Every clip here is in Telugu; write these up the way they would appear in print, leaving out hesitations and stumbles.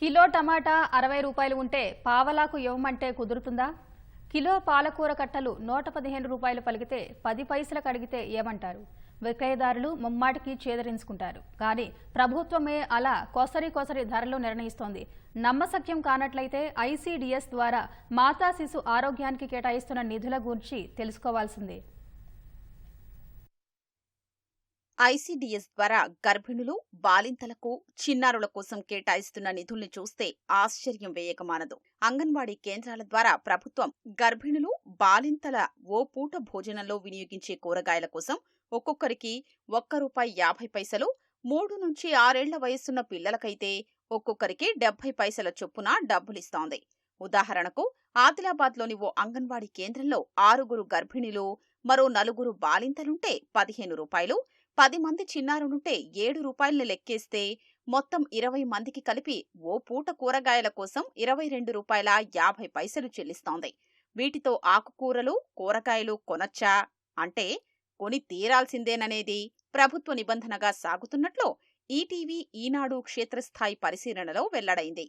కిలో టమాటా 60 రూపాయలు ఉంటే పావలాకు ఇవ్వమంటే కుదురుతుందా? కిలో పాలకూర కట్టలు 115 రూపాయలు పలికితే 10 పైసలకు అడిగితే ఏమంటారు? విక్రయదారులు ముమ్మాటికి చేదరించుకుంటారు. కానీ ప్రభుత్వమే అలా కొసరి ధరలు నిర్ణయిస్తోంది. నమ్మశక్యం కానట్లయితే ఐసీడీఎస్ ద్వారా మాతా శిశు ఆరోగ్యానికి కేటాయిస్తున్న నిధుల గురించి తెలుసుకోవాల్సిందే. ఐసీడీఎస్ ద్వారా గర్భిణులు, బాలింతలకు, చిన్నారుల కోసం కేటాయిస్తున్న నిధుల్ని చూస్తే ఆశ్చర్యం వేయకమానదు. అంగన్వాడీ కేంద్రాల ద్వారా ప్రభుత్వం గర్భిణులు, బాలింతల ఓ పూట భోజనంలో వినియోగించే కూరగాయల కోసం ఒక్కొక్కరికి ₹1.50, 3 నుంచి 6 ఏళ్ల వయసున్న పిల్లలకైతే ఒక్కొక్కరికి 70 పైసల చొప్పున డబ్బులిస్తోంది. ఉదాహరణకు ఆదిలాబాద్లోని ఓ అంగన్వాడీ కేంద్రంలో 6 గర్భిణీలు, మరో 4 బాలింతలుంటే 15 రూపాయలు, 10 మంది చిన్నారులుంటే 7 రూపాయల్ని లెక్కేస్తే మొత్తం 20 మందికి కలిపి ఓ పూట కూరగాయల కోసం ₹22.50 చెల్లిస్తోంది. వీటితో ఆకుకూరలు, కూరగాయలు కొనొచ్చా అంటే కొని తీరాల్సిందేననేది ప్రభుత్వ నిబంధనగా సాగుతున్నట్లు ఈటీవీ ఈనాడు క్షేత్రస్థాయి పరిశీలనలో వెల్లడైంది.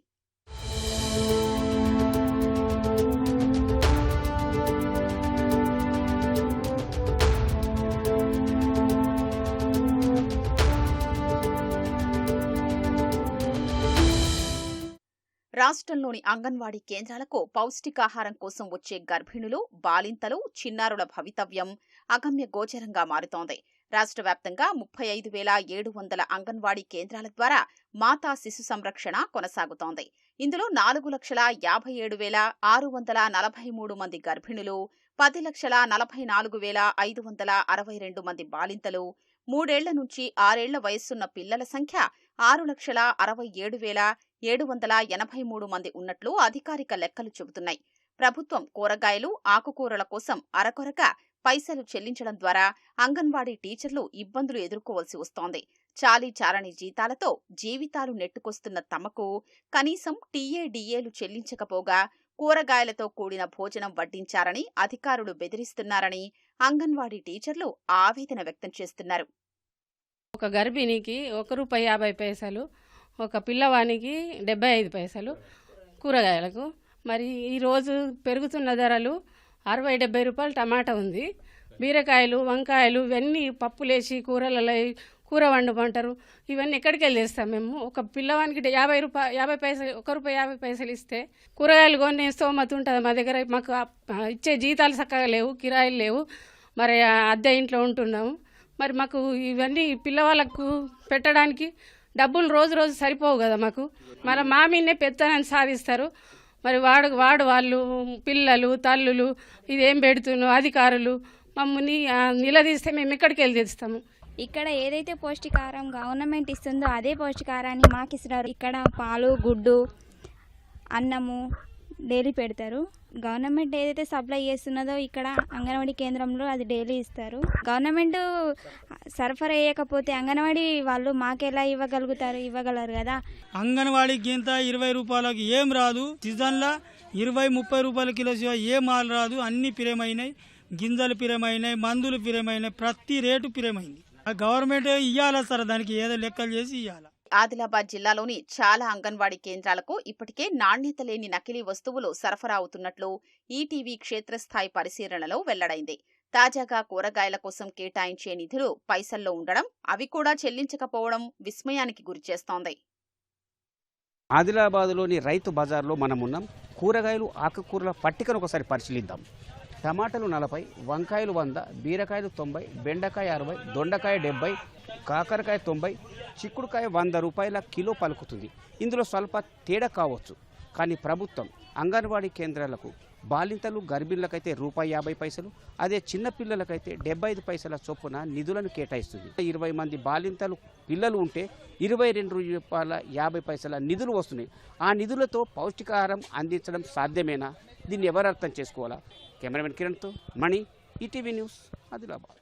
రాష్ట్రంలోని అంగన్వాడీ కేంద్రాలకు పౌష్టికాహారం కోసం వచ్చే గర్భిణులు, బాలింతలు, చిన్నారుల భవితవ్యం అగమ్య గోచరంగా మారుతోంది. రాష్ట్ర వ్యాప్తంగా 35,700 అంగన్వాడీ కేంద్రాల ద్వారా మాతా శిశు సంరక్షణ కొనసాగుతోంది. ఇందులో 4,57,643 మంది గర్భిణులు, 10,44,562 మంది బాలింతలు, 3 ఏళ్ల నుంచి 6 ఏళ్ల వయస్సున్న పిల్లల సంఖ్య 6,67,783 మంది ఉన్నట్లు అధికారిక లెక్కలు చెబుతున్నాయి. ప్రభుత్వం కూరగాయలు, ఆకుకూరల కోసం అరకొరగా పైసలు చెల్లించడం ద్వారా అంగన్వాడీ టీచర్లు ఇబ్బందులు ఎదుర్కోవలసి వస్తోంది. చాలీ చాలని జీతాలతో జీవితాలు నెట్టుకొస్తున్న తమకు కనీసం టీఏడీఏలు చెల్లించకపోగా కూరగాయలతో కూడిన భోజనం వడ్డించారని అధికారులు బెదిరిస్తున్నారని అంగన్వాడీ టీచర్లు ఆవేదన వ్యక్తం చేస్తున్నారు. ఒక గర్భిణికి ₹1.50, ఒక పిల్లవానికి 75 పైసలు కూరగాయలకు. మరి ఈరోజు పెరుగుతున్న ధరలు 60-70 రూపాయలు టమాటా ఉంది. బీరకాయలు, వంకాయలు ఇవన్నీ పప్పులేసి కూరలలో కూర వండుకుంటారు. ఇవన్నీ ఎక్కడికి వెళ్ళి చేస్తాం మేము? ఒక పిల్లవానికి 50 పైసలు, ₹1.50 ఇస్తే కూరగాయలు కొనే స్తోమత ఉంటుంది మా దగ్గర. మాకు ఇచ్చే జీతాలు చక్కగా లేవు, కిరాయిలు లేవు, మరి అద్దె ఇంట్లో ఉంటున్నాము. మరి మాకు ఇవన్నీ పిల్లవాళ్ళకు పెట్టడానికి డబ్బులు రోజు సరిపోవు కదా మాకు. మరి మా మీదనే పెత్తనాన్ని సాధిస్తారు. మరి వాళ్ళు పిల్లలు, తల్లులు ఇదేం పెడుతున్నారు అధికారులు మమ్మల్ని నిలదీస్తే మేము ఎక్కడికి వెళ్ళి తెస్తాము? ఇక్కడ ఏదైతే పౌష్టికాహారం గవర్నమెంట్ ఇస్తుందో అదే పౌష్టికాహారాన్ని మాకు ఇస్తున్నారు. ఇక్కడ పాలు, గుడ్డు, అన్నము డైలీ పెడతారు. గవర్నమెంట్ ఏదైతే సప్లై చేస్తున్నదో ఇక్కడ అంగన్వాడీ కేంద్రంలో అది డైలీ ఇస్తారు. గవర్నమెంట్ సరఫరా చేయకపోతే అంగన్వాడీ వాళ్ళు మాకెలా ఇవ్వగలరు కదా. అంగన్వాడీకి ఇంత 20 రూపాయలకు ఏం రాదు. సీజన్లో 20-30 రూపాయల కిలో ఏ మాల్ రాదు. అన్ని పిరమైనాయి, గింజలు పిరమైనాయి, మందులు పిరమైనాయి, ప్రతి రేటు పిరమైంది. గవర్నమెంట్ ఇవ్వాలా సార్, దానికి ఏదో లెక్కలు చేసి ఇవ్వాలా. ఆదిలాబాద్ జిల్లాలోని చాలా అంగన్వాడీ కేంద్రాలకు ఇప్పటికే నాణ్యత లేని నకిలీ వస్తువులు సరఫరా అవుతున్నట్లు ఈటీవీ క్షేత్రస్థాయి పరిశీలనలో వెల్లడైంది. తాజాగా కూరగాయల కోసం కేటాయించే నిధులు పైసల్లో ఉండడం, అవి కూడా చెల్లించకపోవడం విస్మయానికి గురిచేస్తోంది. ఆదిలాబాద్లోని రైతు బజార్లో మనమున్నాం. కూరగాయలు, ఆకుకూరల పట్టికను ఒకసారి పరిశీలిద్దాం. టమాటాలు 40, వంకాయలు 100, బీరకాయలు 90, బెండకాయ 60, దొండకాయ 70, కాకరకాయ 90, చిక్కుడుకాయ 100 రూపాయల కిలో పలుకుతుంది. ఇందులో స్వల్ప తేడా కావచ్చు, కానీ ప్రభుత్వం అంగన్వాడీ కేంద్రాలకు బాలింతలు, గర్భిణులకైతే ₹1.50, అదే చిన్నపిల్లలకైతే 75 పైసల చొప్పున నిధులను కేటాయిస్తుంది. 20 మంది బాలింతలు పిల్లలు ఉంటే ₹22.50 నిధులు వస్తున్నాయి. ఆ నిధులతో పౌష్టికాహారం అందించడం సాధ్యమేనా? దీన్ని ఎవరు అర్థం చేసుకోవాలా? కెమెరామెన్ కిరణ్తో మణి, ఈటీవీ న్యూస్, ఆదిలాబాద్.